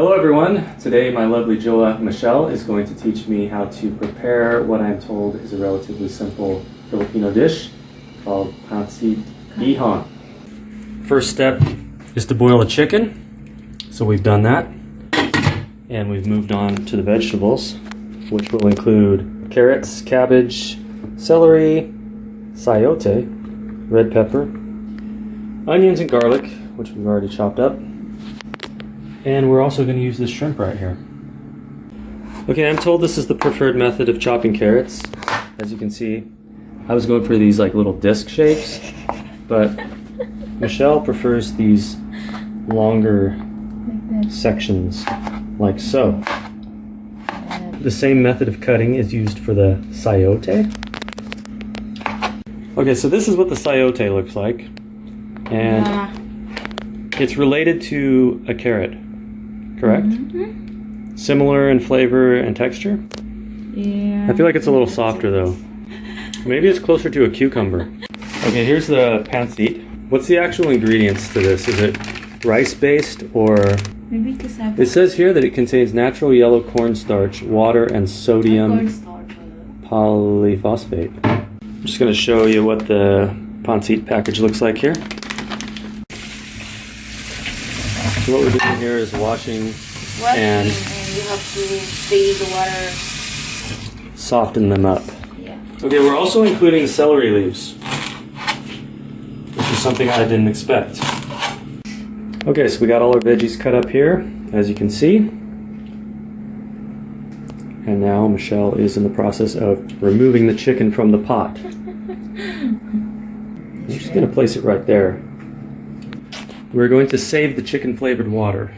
Hello everyone! Today my lovely jowa Michelle is going to teach me how to prepare what I'm told is a relatively simple Filipino dish called Pancit Bihon. First step is to boil the chicken. So we've done that. And we've moved on to the vegetables, which will include carrots, cabbage, celery, sayote, red pepper, onions and garlic, which we've already chopped up. And we're also going to use this shrimp right here. Okay, I'm told this is the preferred method of chopping carrots. As you can see, I was going for these like little disc shapes, but Michelle prefers these longer sections, like so. The same method of cutting is used for the sayote. Okay, so this is what the sayote looks like. And it's related to a carrot, correct? Mm-hmm. Similar in flavor and texture? Yeah. I feel like it's a little softer though. Maybe it's closer to a cucumber. Okay, here's the pancit. What's the actual ingredients to this? Is it rice-based or... Maybe cassava. It says here that it contains natural yellow cornstarch, water, and sodium polyphosphate. I'm just going to show you what the pancit package looks like here. So what we're doing here is washing and you have to bathe the water. Soften them up. Yeah. Okay, we're also including celery leaves, which is something I didn't expect. Okay, so we got all our veggies cut up here, as you can see. And now Michelle is in the process of removing the chicken from the pot. I'm just going to place it right there. We're going to save the chicken flavored water.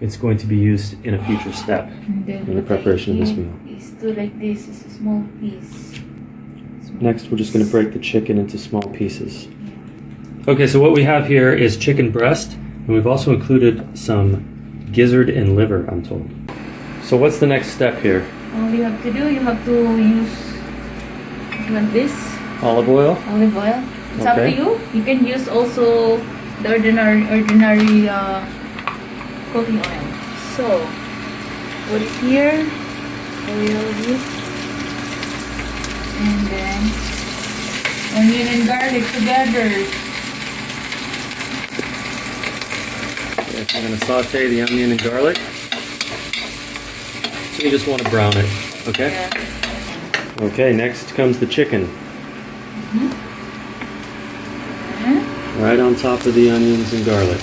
It's going to be used in a future step in the preparation of this meal. It's do like this, it's a small piece. Next, we're just going to break the chicken into small pieces. Okay, so what we have here is chicken breast, and we've also included some gizzard and liver, I'm told. So what's the next step here? All you have to do, you have to use like this. Olive oil? Olive oil. It's up to Okay. you. You can use also the ordinary cooking oil. So, put it here. Oil this. And then onion and garlic together. Okay, so I'm going to saute the onion and garlic. So you just want to brown it, okay? Yeah. Okay, next comes the chicken. Right on top of the onions and garlic.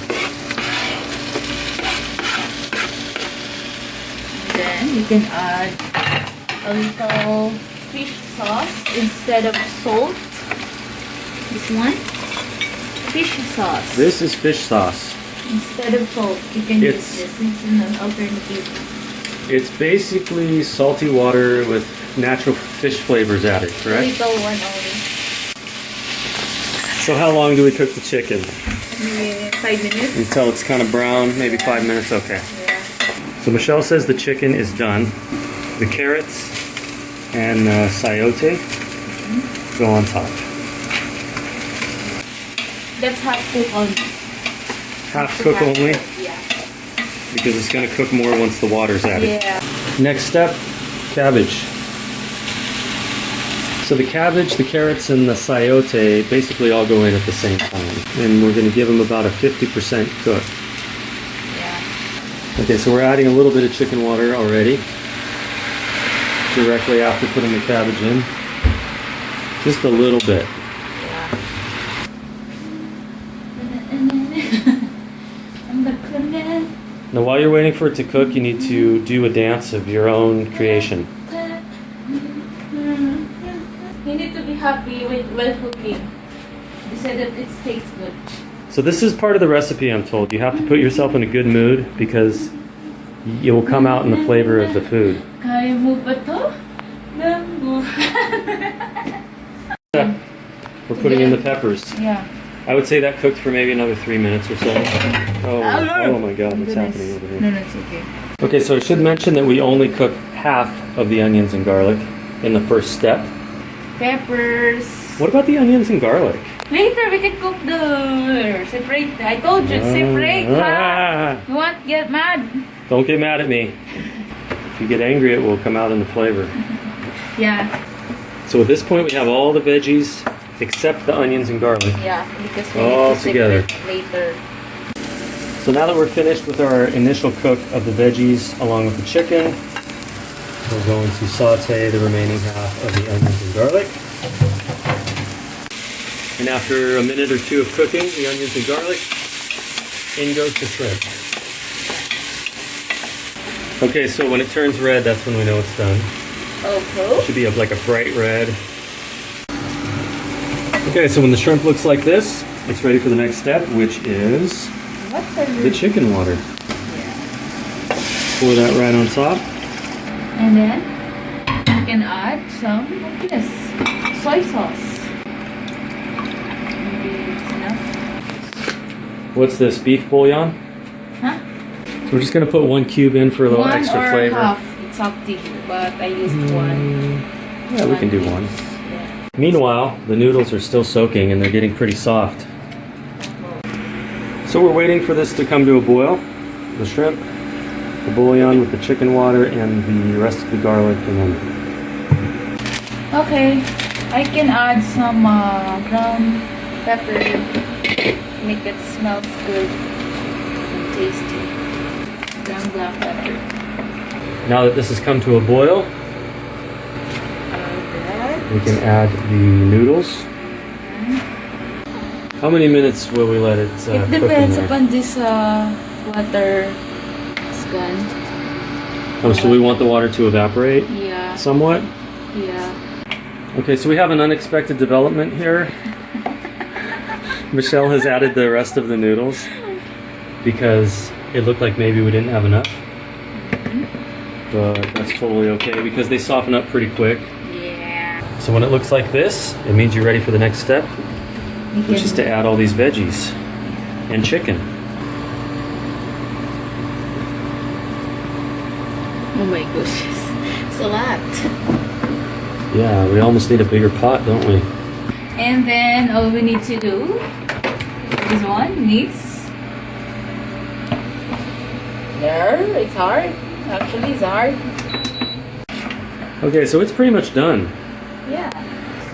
And then you can add a little fish sauce instead of salt. This one. Fish sauce. This is fish sauce. Instead of salt, you can use this. It's an alternative. It's basically salty water with natural fish flavors added, A correct? little one only. So how long do we cook the chicken? Maybe 5 minutes. Until it's kind of brown, maybe 5 minutes, okay. Yeah. So Michelle says the chicken is done. The carrots and sayote go on top. That's half cook only. Half cook only, Yeah. because it's going to cook more once the water's added. Yeah. Next step, cabbage. So the cabbage, the carrots, and the sayote basically all go in at the same time. And we're going to give them about a 50% cook. Yeah. Okay, so we're adding a little bit of chicken water already. Directly after putting the cabbage in. Just a little bit. Now while you're waiting for it to cook, you need to do a dance of your own creation. You need to be happy with well cooking. You said that it tastes good. So this is part of the recipe, I'm told. You have to put yourself in a good mood because it will come out in the flavor of the food. Kaya mo ba to? We're putting in the peppers. Yeah. I would say that cooked for maybe another 3 minutes or so. Oh my god, what's happening over here? No, it's okay. Okay, so I should mention that we only cook half of the onions and garlic in the first step. Peppers. What about the onions and garlic? Later, we can cook the separate. I told you, separate, ha? You won't get mad. Don't get mad at me. If you get angry, it will come out in the flavor. Yeah. So at this point, we have all the veggies except the onions and garlic. Yeah, because we All need to together. separate later. So now that we're finished with our initial cook of the veggies along with the chicken, we're going to saute the remaining half of the onions and garlic. And after a minute or two of cooking the onions and garlic, in goes the shrimp. Okay, so when it turns red, that's when we know it's done. Okay. It should be like a bright red. Okay, so when the shrimp looks like this, it's ready for the next step, which is the chicken water. Yeah. Pour that right on top. And then you can add some of this soy sauce. Maybe it's enough. What's this, beef bouillon? Huh? So we're just gonna put 1 cube in for a little One extra or flavor. half. It's up to you, but I used one. Yeah, we can do one. Yeah. Meanwhile, the noodles are still soaking and they're getting pretty soft. So we're waiting for this to come to a boil. The shrimp, the bouillon with the chicken water, and the rest of the garlic and onion. Okay, I can add some ground pepper. Make it smells good and tasty. Ground black pepper. Now that this has come to a boil, we can add the noodles. How many minutes will we let it It cook in depends there? upon this water is gone. Oh, so we want the water to evaporate Yeah, somewhat? yeah. Okay, so we have an unexpected development here. Michelle has added the rest of the noodles because it looked like maybe we didn't have enough. But that's totally okay because they soften up pretty quick. Yeah. So when it looks like this, it means you're ready for the next step, You which is can- to add all these veggies and chicken. Oh my gosh, it's a lot. Yeah, we almost need a bigger pot, don't we? And then all we need to do is one mix. There, it's hard. Actually, it's hard. Okay, so it's pretty much done. Yeah.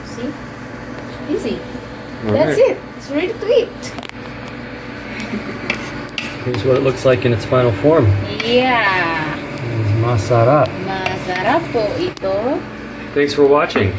See? Easy. All That's right. it. It's ready to eat. Here's what it looks like in its final form. Yeah. Masarap. Masarap po ito. Thanks for watching.